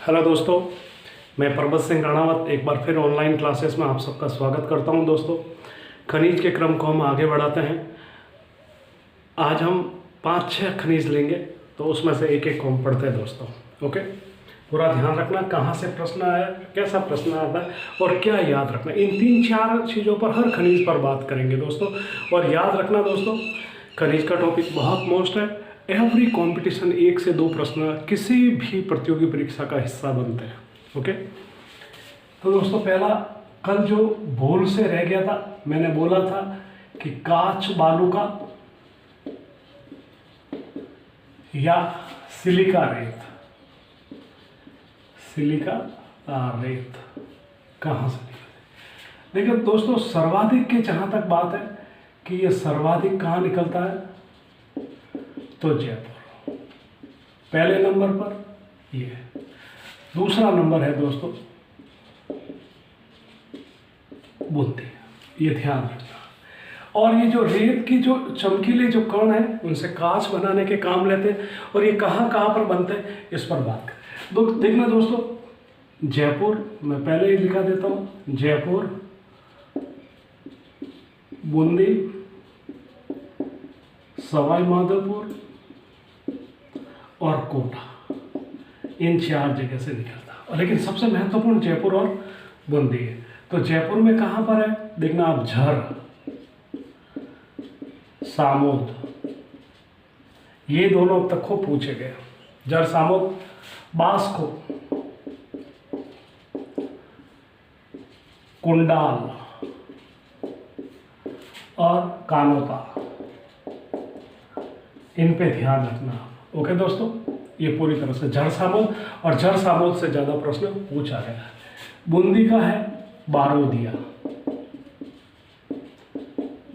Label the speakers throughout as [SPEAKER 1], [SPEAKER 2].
[SPEAKER 1] Hello दोस्तों, मैं प्रबल सिंह राणावत एक बार फिर ऑनलाइन क्लासेस में आप सबका स्वागत करता हूं। दोस्तों, खनिज के क्रम को हम आगे बढ़ाते हैं। आज हम 5-6 खनिज लेंगे, तो उसमें से एक एक को हम पढ़ते हैं दोस्तों। ओके, पूरा ध्यान रखना कहाँ से प्रश्न आया, कैसा प्रश्न आता है और क्या याद रखना। इन 3-4 चीज़ों पर, हर खनिज पर बात करेंगे दोस्तों। और याद रखना दोस्तों, खनिज का टॉपिक बहुत मोस्ट है। एवरी कंपटीशन 1 से 2 प्रश्न किसी भी प्रतियोगी परीक्षा का हिस्सा बनते हैं। ओके, तो दोस्तों पहला, कल जो भूल से रह गया था, मैंने बोला था कि काच बालू का या सिलिका रेत, सिलिका रेत कहाँ से निकलते। देखिए दोस्तों, सर्वाधिक के जहाँ तक बात है कि ये सर्वाधिक कहाँ निकलता है, तो जयपुर पहले नंबर पर। ये दूसरा नंबर है दोस्तों बूंदी, ये ध्यान रखना। और ये जो रेत की जो चमकीले जो कण है, उनसे कांच बनाने के काम लेते हैं। और ये कहाँ कहाँ पर बनते हैं, इस पर बात करें। देखना दोस्तों, जयपुर, मैं पहले ही लिखा देता हूँ, जयपुर, बूंदी, सवाई माधोपुर और कोटा, इन 4 जगह से निकलता है। लेकिन सबसे महत्वपूर्ण जयपुर और बूंदी है। तो जयपुर में कहाँ पर है, देखना आप, झर, सामोद, ये दोनों अब तक को पूछे गए। झर, सामोद, बास्को, कुंडाल और कानोता, इन पे ध्यान रखना। ओके दोस्तों, ये पूरी तरह से झर सामोद, और झर सामोद से ज़्यादा प्रश्न पूछा गया है। बूंदी का है बारोदिया,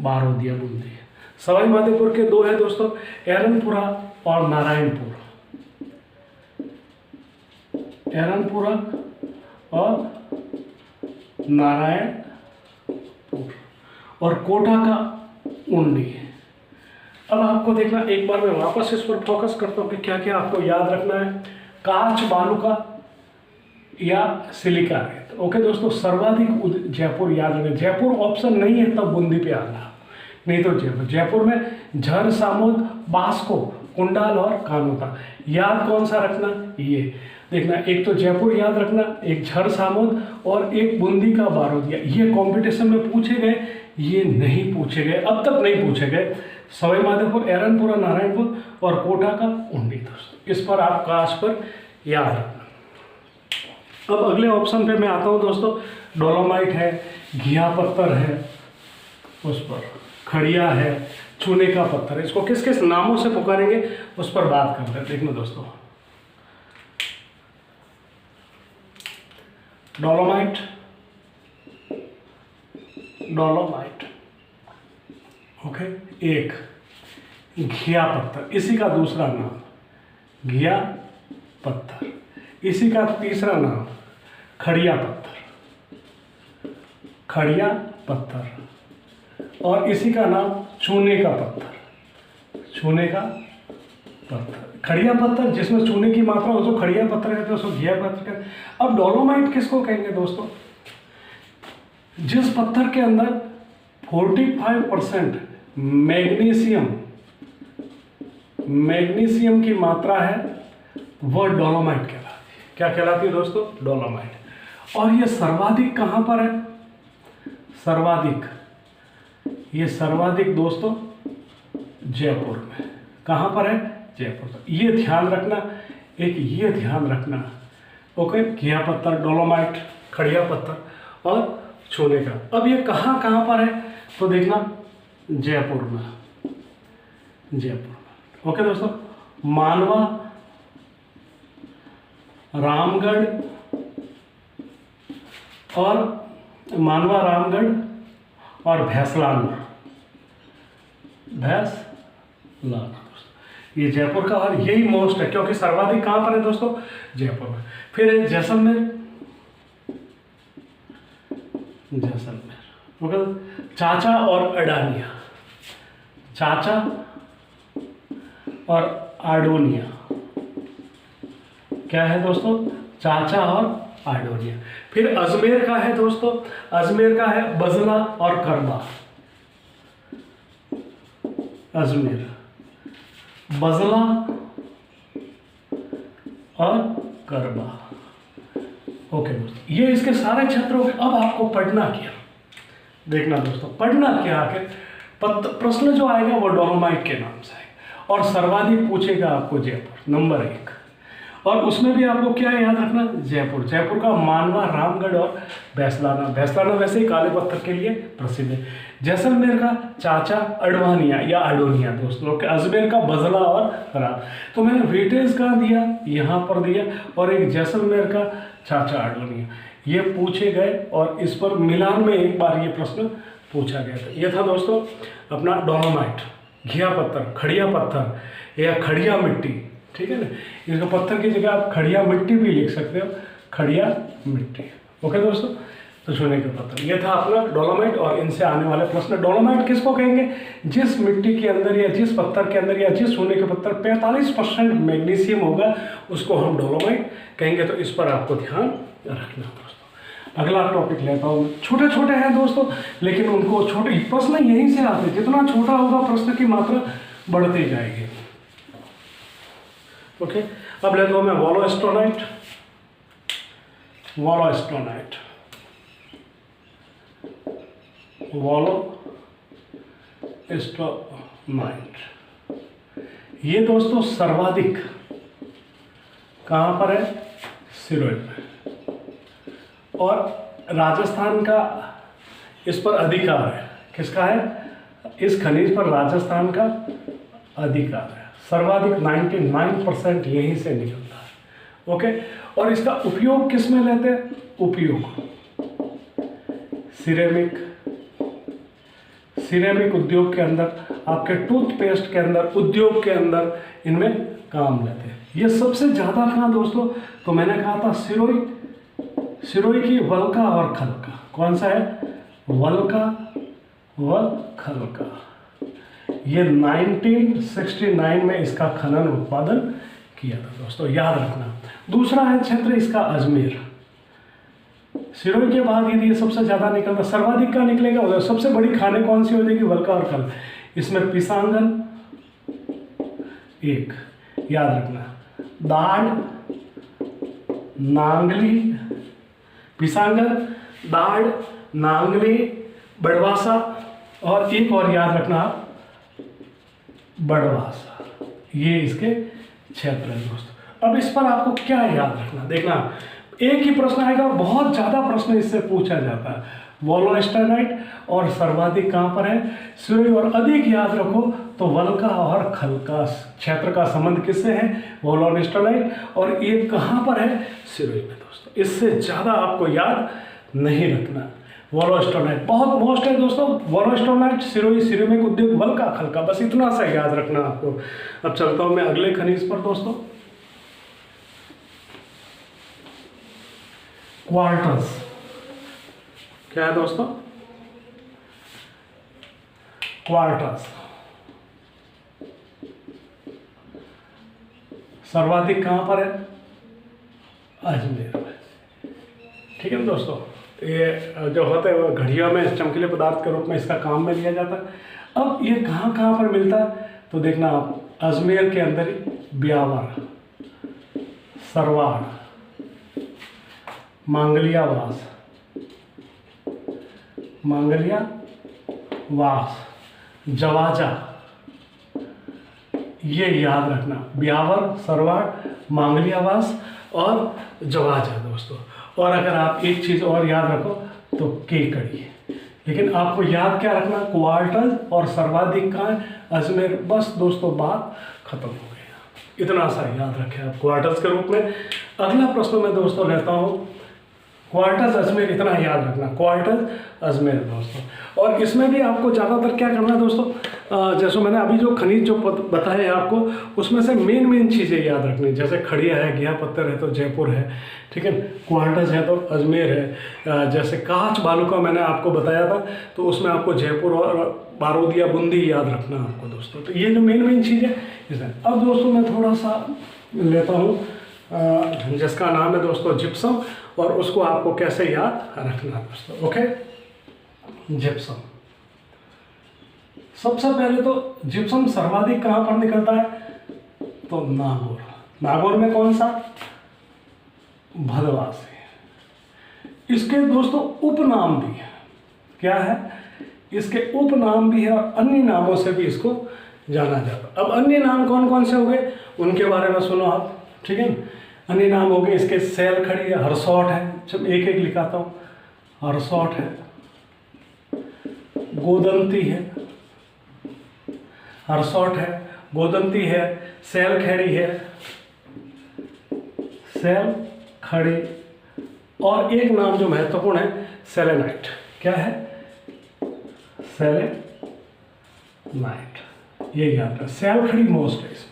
[SPEAKER 1] बारोदिया बूंदी। सवाई माधोपुर के 2 है दोस्तों, एरनपुरा और नारायणपुर, एरनपुरा और नारायणपुर। और कोटा का उंडी। अब आपको देखना, एक बार मैं वापस इस पर फोकस करता हूँ कि क्या क्या आपको याद रखना है। कांच बालू का या सिलिका रेत। ओके दोस्तों, सर्वाधिक जयपुर याद रखें। जयपुर ऑप्शन नहीं है तब बूंदी पे आना, नहीं तो जयपुर में झर, सामोद, बास्को, कुंडाल और कानोता। याद कौन सा रखना, ये देखना, एक तो जयपुर याद रखना, एक झर सामोद और एक बूंदी का बारोदिया। ये कंपटीशन में पूछे गए, ये नहीं पूछे गए, अब तक नहीं पूछे गए। सवाई माधोपुर, एरनपुरा, नारायणपुर और कोटा का उंडी दोस्तों, इस पर आप काश पर याद रखना। अब अगले ऑप्शन पे मैं आता हूँ दोस्तों। डोलोमाइट है, घिया पत्थर है, उस पर खड़िया है, चूने का पत्थर है। इसको किस किस नामों से पुकारेंगे, उस पर बात करते हैं। देखना दोस्तों, डोलोमाइट, डोलोमाइट, ओके, एक घिया पत्थर, इसी का दूसरा नाम घिया पत्थर, इसी का तीसरा नाम खड़िया पत्थर, खड़िया पत्थर, और इसी का नाम चूने का पत्थर, चूने का पत्थर। खड़िया पत्थर जिसमें चूने की मात्रा उसको खड़िया पत्थर कहते हैं, उसको घिया पत्थर कहते हैं। अब डोलोमाइट किसको कहेंगे दोस्तों, जिस पत्थर के अंदर 45% मैग्नीशियम, मैग्नीशियम की मात्रा है, वह डोलोमाइट कहलाती है। क्या कहलाती है दोस्तों, डोलोमाइट। और ये सर्वाधिक कहाँ पर है, सर्वाधिक, ये सर्वाधिक दोस्तों जयपुर में। कहाँ पर है, जयपुर। ये ध्यान रखना, एक ये ध्यान रखना। ओके, घिया पत्थर, डोलोमाइट, खड़िया पत्थर और चूने का। अब ये कहाँ कहाँ पर है, तो देखना, जयपुर में, जयपुर में। ओके दोस्तों, मानवा, रामगढ़ और मानवा, रामगढ़ और भैंसलाना, भैंसलाना, ये जयपुर का। और यही मोस्ट है, क्योंकि सर्वाधिक कहाँ पर है दोस्तों, जयपुर में। फिर है जैसलमेर, जैसलमेर, ओके। चाचा और अडानिया, चाचा और आडोनिया, क्या है दोस्तों, चाचा और आडोनिया। फिर अजमेर का है दोस्तों, अजमेर का है बजला और करबा। अजमेर, बजला और करबा। ओके दोस्तों, ये इसके सारे क्षेत्रों के। अब आपको पढ़ना क्या, देखना दोस्तों, पढ़ना क्या आखिर। प्रश्न जो आएगा वो डोलोमाइट के नाम से आएगा और सर्वाधिक पूछेगा आपको जयपुर नंबर 1। और उसमें भी आपको क्या याद रखना, जयपुर। जयपुर का मानवा, रामगढ़ और भैंसलाना। भैंसलाना वैसे ही काले पत्थर के लिए प्रसिद्ध है। जैसलमेर का चाचा अडवानिया या आडोनिया दोस्तों। अजमेर का बजला और खराब। तो मैंने वेटेज कहाँ दिया, यहाँ पर दिया। और एक जैसलमेर का चाचा आडोनिया, ये पूछे गए और इस पर मिलान में एक बार ये प्रश्न पूछा गया था। ये था दोस्तों अपना डोलोमाइट, घिया पत्थर, खड़िया पत्थर या खड़िया मिट्टी, ठीक है ना। इसका पत्थर की जगह आप खड़िया मिट्टी भी लिख सकते हो, खड़िया मिट्टी। ओके दोस्तों, तो सोने के पत्थर, ये था अपना डोलोमाइट। और इनसे आने वाले प्रश्न, डोलोमाइट किसको कहेंगे, जिस मिट्टी के अंदर या जिस पत्थर के अंदर या जिस सोने के पत्थर 45% मैग्नीशियम होगा उसको हम डोलोमाइट कहेंगे। तो इस पर आपको ध्यान रखना दोस्तों। अगला टॉपिक लेता हूँ, छोटे छोटे हैं दोस्तों, लेकिन उनको छोटे प्रश्न यहीं से आते हैं। जितना छोटा होगा प्रश्न की मात्रा बढ़ती जाएगी। ओके, अब लेता हूँ मैं वोलोस्टोनाइट। वोलोस्टोनाइट, वोलोस्टोनाइट, ये दोस्तों सर्वाधिक कहाँ पर है, सिरोही में। और राजस्थान का इस पर अधिकार है। किसका है, इस खनिज पर राजस्थान का अधिकार है। सर्वाधिक 99% यहीं से निकलता है। ओके, और इसका उपयोग किस में लेते हैं, उपयोग सिरेमिक उद्योग के अंदर, आपके टूथपेस्ट के अंदर, उद्योग के अंदर इनमें काम लेते हैं। ये सबसे ज़्यादा कहाँ दोस्तों, तो मैंने कहा था सिरोही की वल्का और खलका। कौन सा है, वल्का व खलका। ये 1969 में इसका खनन उत्पादन किया था दोस्तों, याद रखना। दूसरा है क्षेत्र इसका अजमेर। सिरोही के बाद यदि ये सबसे ज़्यादा निकलता, सर्वाधिक का निकलेगा उधर। सबसे बड़ी खाने कौन सी हो जाएगी, वल्का और खल। इसमें पिसांगन एक, याद रखना, दाढ़, नांगली, पिसांगन, दाढ़, नांगली, बड़वासा और एक और याद रखना बड़वासा। ये इसके क्षेत्र है दोस्तों। अब इस पर आपको क्या याद रखना, देखना एक ही प्रश्न आएगा, बहुत ज़्यादा प्रश्न इससे पूछा जाता है। वोलोस्टोनाइट और सर्वाधिक कहाँ पर है, सिरोही। और अधिक याद रखो तो वल्का और खलका क्षेत्र का संबंध किससे है, वोलोस्टोनाइट। और ये कहाँ पर है, सिरोही में दोस्तों। इससे ज़्यादा आपको याद नहीं रखना। वोलोस्टोनाइट बहुत मोस्ट है दोस्तों, वोलोस्टोनाइट, सिरोही, सिरेमिक उद्योग, वल्का, खलका, बस इतना सा याद रखना आपको। अब चलता हूँ मैं अगले खनिज पर दोस्तों, क्वार्टज। क्या है दोस्तों, क्वार्टज सर्वाधिक कहाँ पर है, अजमेर में। ठीक है दोस्तों, ये जो होता है वो घड़ियों में चमकीले पदार्थ के रूप में इसका काम में लिया जाता है। अब ये कहाँ कहाँ पर मिलता है, तो देखना आप, अजमेर के अंदर ही ब्यावर, सरवाड़, मांगलियावास, जवाजा, ये याद रखना, ब्यावर, सरवाड़, मांगलियावास और जवाजा दोस्तों। और अगर आप एक चीज़ और याद रखो तो केकड़ी। लेकिन आपको याद क्या रखना, क्वार्टज और सर्वाधिक का है अजमेर। बस दोस्तों बात खत्म हो गई, इतना सा याद रखें आप क्वार्टज के रूप में। अगला प्रश्न मैं दोस्तों लेता हूँ, क्वार्टज अजमेर, इतना याद रखना, क्वार्टज अजमेर दोस्तों। और इसमें भी आपको ज़्यादातर क्या करना है दोस्तों, जैसे मैंने अभी जो खनिज जो बताए आपको, उसमें से मेन चीज़ें याद रखनी। जैसे खड़िया है, घिया पत्थर है तो जयपुर है, ठीक है, क्वार्टज है तो अजमेर है। जैसे कांच बालू का मैंने आपको बताया था, तो उसमें आपको जयपुर और बारोदिया, बूंदी याद रखना आपको दोस्तों। तो ये जो मेन चीज़ है इसमें। अब दोस्तों मैं थोड़ा सा लेता हूँ जिसका नाम है दोस्तों जिप्सम, और उसको आपको कैसे याद रखना है दोस्तों। Okay, gypsum. सबसे पहले तो जिप्सम सर्वाधिक कहाँ पर निकलता है, तो नागौर। नागौर में कौन सा, भदवासी। इसके दोस्तों उपनाम भी है, क्या है, इसके उपनाम भी है और अन्य नामों से भी इसको जाना जाता। अब अन्य नाम कौन कौन से हो गए उनके बारे में सुनो आप, ठीक है। अन्य नाम हो गए इसके, सैल खड़ी है, हरसौट है, जब एक एक लिखाता हूँ, हरसौट है, गोदंती है, हरसौट है, गोदंती है, सैल खड़ी है, सैल खड़ी, और एक नाम जो महत्वपूर्ण है सेलेनाइट। क्या है, सेलेनाइट, ये याद रखें। सैल खड़ी मोस्ट है इसमें,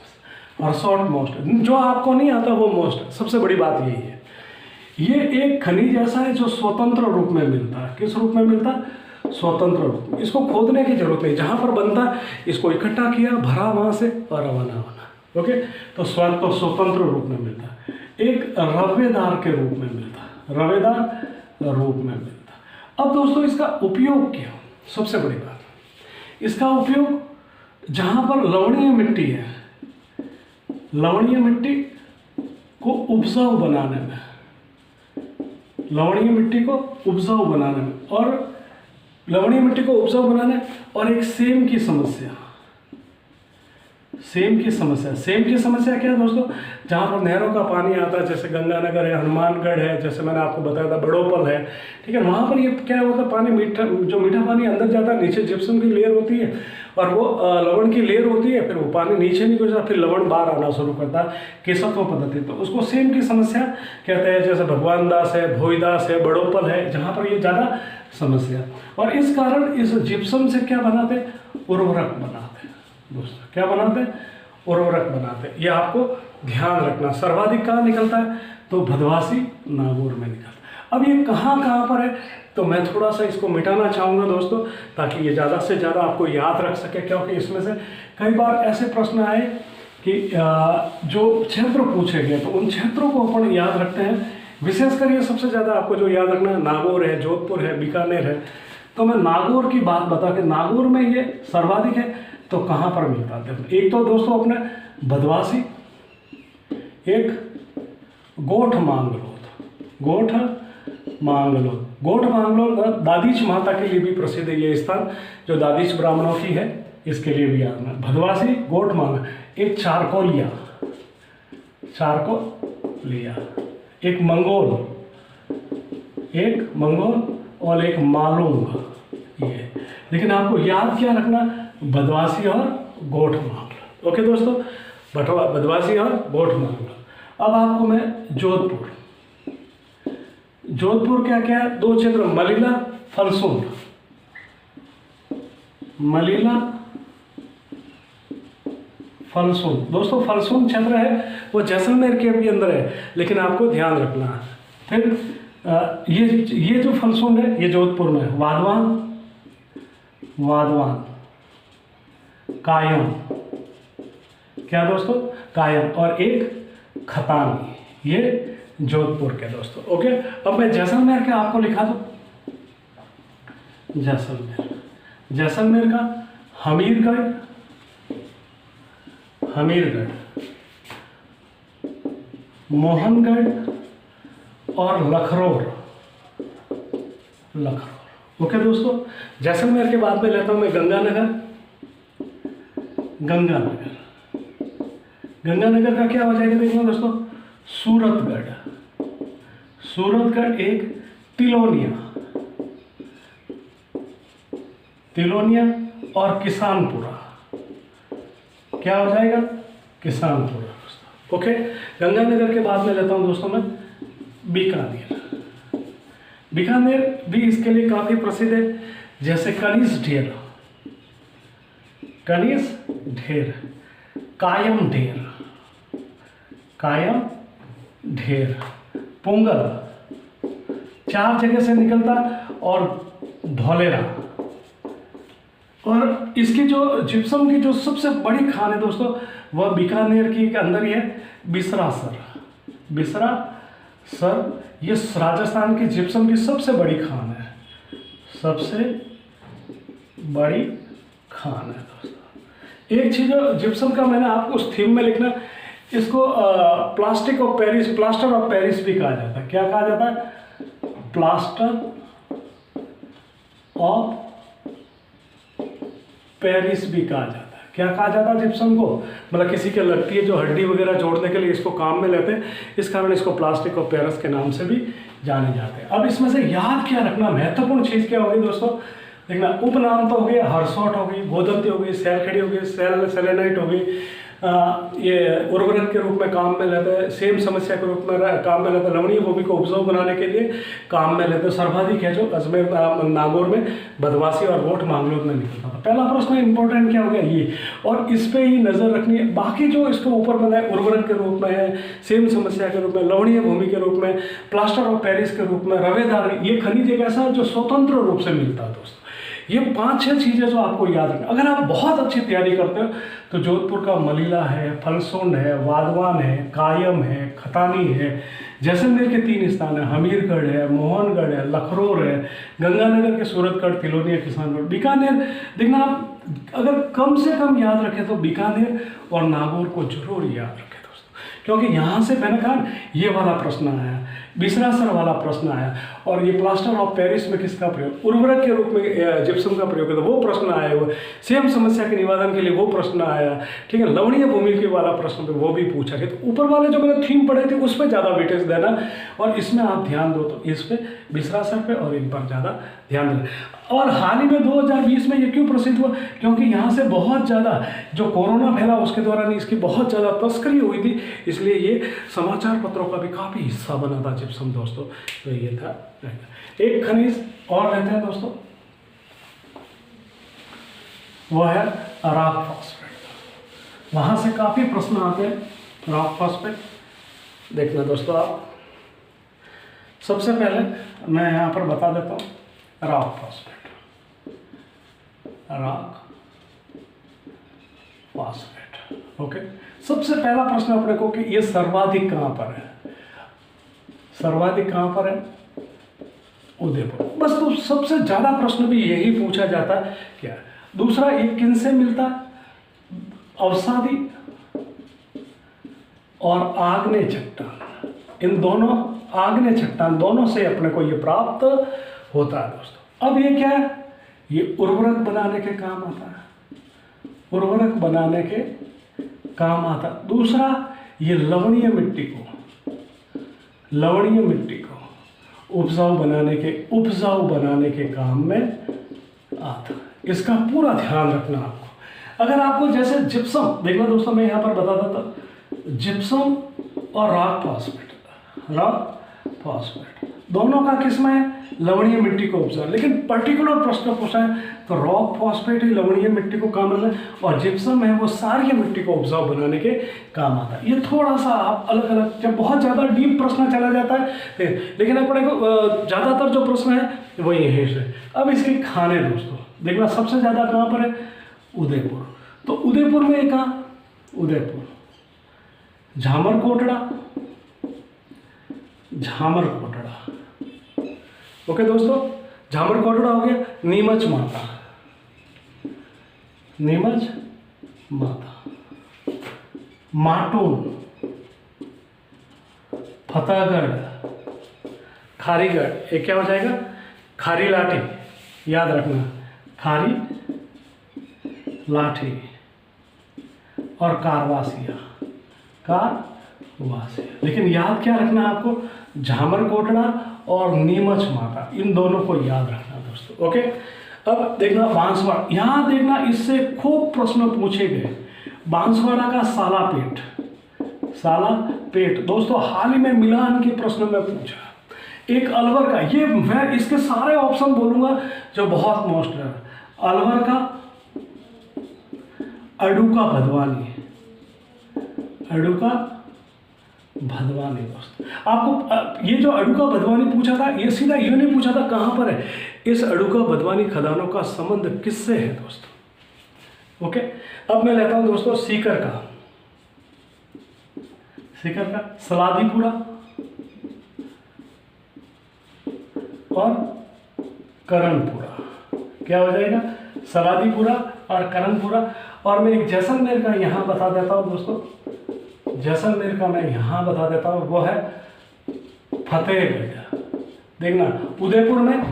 [SPEAKER 1] हरसौट मोस्ट है, जो आपको नहीं आता वो मोस्ट है। सबसे बड़ी बात यही है, ये एक खनिज ऐसा है जो स्वतंत्र रूप में मिलता है। किस रूप में मिलता है, स्वतंत्र रूप में। इसको खोदने की जरूरत नहीं, जहाँ पर बनता है इसको इकट्ठा किया, भरा वहाँ से और रवाना होना। ओके, तो स्वतंत्र रूप में मिलता है। एक रवेदार के रूप में मिलता है, रवेदार रूप में मिलता है। अब दोस्तों इसका उपयोग क्या, सबसे बड़ी बात, इसका उपयोग जहाँ पर लवणीय मिट्टी है, लवणीय मिट्टी को उपजाऊ बनाने में, लवणीय मिट्टी को उपजाऊ बनाने में, और लवणीय मिट्टी को उपजाऊ बनाने, और एक सेम की समस्या, सेम की समस्या। सेम की समस्या क्या है दोस्तों, जहाँ पर नहरों का पानी आता है, जैसे गंगानगर है, हनुमानगढ़ है, जैसे मैंने आपको बताया था बड़ोपल है, ठीक है। वहाँ पर ये क्या होता है, पानी मीठा, जो मीठा पानी अंदर जाता है, नीचे जिप्सम की लेयर होती है और वो लवण की लेयर होती है, फिर वो पानी नीचे नहीं गुजरता, फिर लवण बाहर आना शुरू करता है, केशत्व पद्धति। तो उसको सेम की समस्या कहते हैं। जैसे भगवान दास है, भोईदास है, बड़ोपल है, जहाँ पर ये ज़्यादा समस्या, और इस कारण इस जिप्सम से क्या बनाते, उर्वरक बनाते दोस्तों। क्या बनाते, उर्वरक बनाते। ये आपको ध्यान रखना। सर्वाधिक कहाँ निकलता है, तो भदवासी नागौर में निकलता है। अब ये कहाँ कहाँ पर है, तो मैं थोड़ा सा इसको मिटाना चाहूँगा दोस्तों, ताकि ये ज़्यादा से ज़्यादा आपको याद रख सके, क्योंकि इसमें से कई बार ऐसे प्रश्न आए कि जो क्षेत्र पूछे गए, तो उन क्षेत्रों को अपन याद रखते हैं। विशेषकर ये सबसे ज़्यादा आपको जो याद रखना है, नागौर है, जोधपुर है, बीकानेर है। तो मैं नागौर की बात बता के, नागौर में ये सर्वाधिक है, तो कहाँ पर मिलता है, एक तो दोस्तों अपने भदवासी, एक गोठ मांगलोद, गोठ मांगलोद। गोठ मांगलोद दादीच माता के लिए भी प्रसिद्ध है ये स्थान, जो दादीच ब्राह्मणों की है, इसके लिए भी याद है। भदवासी, गोठ मांग, एक चारकोलिया, चारकोलिया, एक मंगोल, एक मंगोल, और एक मालूंग। ये लेकिन आपको याद क्या रखना, भदवासी और गोठ मांगलोद। ओके दोस्तों, भदवासी और गोठ मांगलोद। अब आपको मैं जोधपुर, जोधपुर क्या क्या है, दो क्षेत्र, मलिला, फलसून, मलिला, फलसून। दोस्तों फलसून क्षेत्र है वो जैसलमेर के भी अंदर है, लेकिन आपको ध्यान रखना है। फिर ये जो फलसून है ये जोधपुर में है। वाधवान, वाधवान, कायम, क्या दोस्तों, कायम, और एक खतानी, ये जोधपुर के दोस्तों। ओके, अब मैं जैसलमेर का आपको लिखा दूं, जैसलमेर, जैसलमेर का हमीरगढ़, हमीरगढ़, मोहनगढ़ और लखनौर, लखनौर। ओके दोस्तों, जैसलमेर के बाद में लेता हूं मैं गंगानगर, गंगानगर, गंगानगर का क्या हो जाएगा देखिए दोस्तों, सूरतगढ़, सूरतगढ़, एक तिलोनिया, तिलोनिया, और किसानपुरा, क्या हो जाएगा, किसानपुरा दोस्तों। ओके, गंगानगर के बाद में लेता हूं दोस्तों मैं बीकानेर, बीकानेर भी इसके लिए काफ़ी प्रसिद्ध है। जैसे कनीस ढेर, कनीस ढेर, कायम ढेर, कायम ढेर, पुंगल, चार जगह से निकलता, और धौलेरा। और इसकी जो जिप्सम की जो सबसे बड़ी खान है दोस्तों, वह बीकानेर की के अंदर ही है, बिसरासर, बिसरा सर ये राजस्थान की जिप्सम की सबसे बड़ी खान है, सबसे बड़ी खान है दोस्तों। एक चीज़ जिप्सम का मैंने आपको उस थीम में लिखना, इसको प्लास्टर ऑफ पेरिस भी कहा जाता है। क्या कहा जाता है? प्लास्टर ऑफ पेरिस भी कहा जाता है। क्या कहा जाता है जिप्सम को? मतलब किसी के लगती है जो हड्डी वगैरह जोड़ने के लिए इसको काम में लेते हैं, इस कारण इसको प्लास्टिक ऑफ पेरिस के नाम से भी जाने जाते हैं। अब इसमें से याद क्या रखना, महत्वपूर्ण चीज़ क्या होगी दोस्तों? देखना, उपनाम तो हो गया, हरसोट हो गई, गोदंती हो गई, सैलखड़ी हो गई, सेलेनाइट हो गई, ये उर्वरक के रूप में काम में लेते हैं, सेम समस्या के रूप में काम में लेते हैं, लवणीय भूमि को उपजाऊ बनाने के लिए काम में लेते हैं। सर्वाधिक है जो अजमेर नागौर में, बदवासी और वोट मांगलोर में निकलता था। पहला प्रश्न इंपॉर्टेंट क्या हो गया ये, और इस पे ही नज़र रखनी है। बाकी जो इसको ऊपर बनाए उर्वरक के रूप में है, सेम समस्या के रूप में, लवणीय भूमि के रूप में, प्लास्टर ऑफ पेरिस के रूप में, रवेदार, ये खनिज एक ऐसा जो स्वतंत्र रूप से मिलता है दोस्तों। ये 5-6 चीज़ें जो आपको याद रखना। अगर आप बहुत अच्छी तैयारी करते हो तो जोधपुर का मलीला है, फलसुंड है, वाधवान है, कायम है, खतानी है, जैसलमेर के 3 स्थान है, हमीरगढ़ है, मोहनगढ़ है, लखनौर है, गंगानगर के सूरतगढ़, तिलोनिया, किसानगढ़, बीकानेर। देखना, आप अगर कम से कम याद रखें तो बीकानेर और नागौर को जरूर याद रखें दोस्तों, क्योंकि यहाँ से मैंने कहा ये वाला प्रश्न आया, बिसरासर वाला प्रश्न आया, और ये प्लास्टर ऑफ पेरिस में किसका प्रयोग, उर्वरक के रूप में जिप्सम का प्रयोग है तो वो प्रश्न आया हुआ, सेम समस्या के निवारण के लिए वो प्रश्न आया, ठीक है। लवणीय भूमि के वाला प्रश्न पे वो भी पूछा गया। तो ऊपर वाले जो मैंने थीम पढ़े थे उस पर ज़्यादा वेटेज देना, और इसमें आप ध्यान दो तो इस पे, बिसरासर पे और इन पर ज़्यादा ध्यान देना। और हाल ही में 2020 में ये क्यों प्रसिद्ध हुआ? क्योंकि यहाँ से बहुत ज़्यादा जो कोरोना फैला उसके दौरान इसकी बहुत ज़्यादा तस्करी हुई थी, इसलिए ये समाचार पत्रों का भी काफ़ी हिस्सा बना था जिप्सम दोस्तों। तो ये था। एक खनिज और रहता है दोस्तों, वो है रॉक फॉस्फेट। वहाँ से काफ़ी प्रश्न आते हैं। रॉक फॉस्फेट देखना दोस्तों, आप सबसे पहले मैं यहाँ पर बता देता हूँ rock phosphate. Rock phosphate, okay. सबसे पहला प्रश्न अपने को कि ये सर्वाधिक कहाँ पर है? सर्वाधिक कहाँ पर है? उदयपुर। बस, तो सबसे ज़्यादा प्रश्न भी यही पूछा जाता है क्या। दूसरा, ये किन से मिलता है? अवसादी और आग्नेय चट्टान, इन दोनों, आग्नेय चट्टान दोनों से अपने को ये प्राप्त होता है दोस्तों। अब ये क्या है? ये उर्वरक बनाने के काम आता है, उर्वरक बनाने के काम आता। दूसरा, ये लवणीय मिट्टी को उपजाऊ बनाने के काम में आता। इसका पूरा ध्यान रखना आपको। अगर आपको जैसे जिप्सम देखना दोस्तों, मैं यहाँ पर बता देता, जिप्सम और रॉक फॉस्फेट दोनों का किस्म है लवणीय मिट्टी को उपजाऊ, लेकिन पर्टिकुलर प्रश्न पूछा है तो रॉक फॉस्फेट ही लवणीय मिट्टी को काम आता है, और जिप्सम है वो सारी मिट्टी को उपजाऊ बनाने के काम आता है। ये थोड़ा सा आप अलग अलग, जब बहुत ज़्यादा डीप प्रश्न चला जाता है, लेकिन अपने को ज़्यादातर जो प्रश्न है वो यही से। अब इसके खाने दोस्तों देखना, सबसे ज़्यादा कहाँ पर है? उदयपुर। तो उदयपुर में कहाँ? उदयपुर, झामरकोटड़ा, ओके दोस्तों। झामरकोटड़ा हो गया। नीमच माता, माटून, फतेहगढ़, खारीगढ़, ये क्या हो जाएगा? खारी लाठी, याद रखना, खारी लाठी, और कारवासिया। लेकिन याद क्या रखना है आपको? झामरकोटड़ा और नीमच माता, इन दोनों को याद रखना दोस्तों, ओके। अब देखना बांसवाड़ा, यहाँ देखना इससे खूब प्रश्न पूछे गए। बांसवाड़ा का साला पेट दोस्तों हाल ही में मिलान के प्रश्न में पूछा। एक अलवर का, ये मैं इसके सारे ऑप्शन बोलूंगा जो बहुत मोस्ट है। अलवर का अडुका भदवानी दोस्त। आपको ये जो अडुका भदवानी पूछा था, ये सीधा ये नहीं पूछा था कहाँ पर है, इस अडुका भदवानी खदानों का संबंध किससे है दोस्तों, ओके। अब मैं लेता हूँ दोस्तों सीकर शिखर का सलादीपुरा और करणपुरा। क्या हो जाएगा? सलादीपुरा और करणपुरा। और मैं एक जैसलमेर का यहाँ बता देता हूँ दोस्तों, जैसलमेर का मैं यहाँ बता देता हूँ, वो है फतेहगढ़। देखना उदयपुर में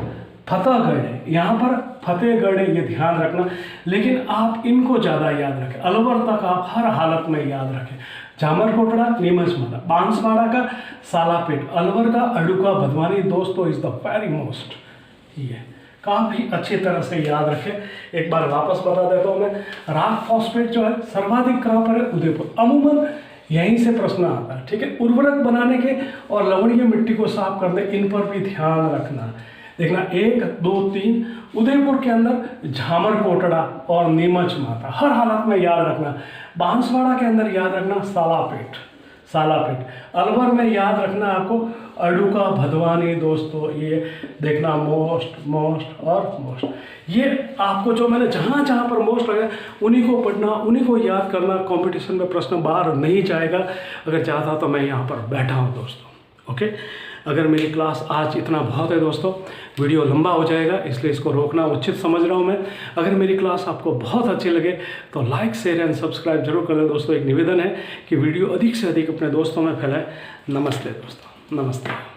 [SPEAKER 1] फतेहगढ़ है, यहाँ पर फतेहगढ़ है, ये ध्यान रखना। लेकिन आप इनको ज़्यादा याद रखें, अलवर तक आप हर हालत में याद रखें। जामरकोटड़ा, नीमचमाला, बांसवाड़ा का सालापेट, अलवर का अडुका भदवानी दोस्तों इज द वेरी मोस्ट, ये काफ़ी अच्छी तरह से याद रखें। एक बार वापस बता देता हूँ मैं, राक फॉस्फेट जो है सर्वाधिक कहाँ पर है? उदयपुर। अमूमन यहीं से प्रश्न आता है, ठीक है। उर्वरक बनाने के और लवणीय मिट्टी को साफ करने, इन पर भी ध्यान रखना। देखना 1, 2, 3 उदयपुर के अंदर झामरकोटड़ा और नीमच माता हर हालत में याद रखना। बांसवाड़ा के अंदर याद रखना सालापेट, सालापेट। अलवर में याद रखना आपको अडुका भदवानी दोस्तों, ये देखना मोस्ट और मोस्ट। ये आपको जो मैंने जहाँ जहाँ पर मोस्ट लगा उन्हीं को पढ़ना, उन्हीं को याद करना। कंपटीशन में प्रश्न बाहर नहीं जाएगा, अगर चाहता तो मैं यहाँ पर बैठा हूँ दोस्तों। ओके, अगर मेरी क्लास आज इतना बहुत है दोस्तों, वीडियो लंबा हो जाएगा, इसलिए इसको रोकना उचित समझ रहा हूँ मैं। अगर मेरी क्लास आपको बहुत अच्छी लगे तो लाइक, शेयर एंड सब्सक्राइब जरूर कर लें दोस्तों। एक निवेदन है कि वीडियो अधिक से अधिक अपने दोस्तों में फैलाएं। नमस्ते दोस्तों, नमस्ते।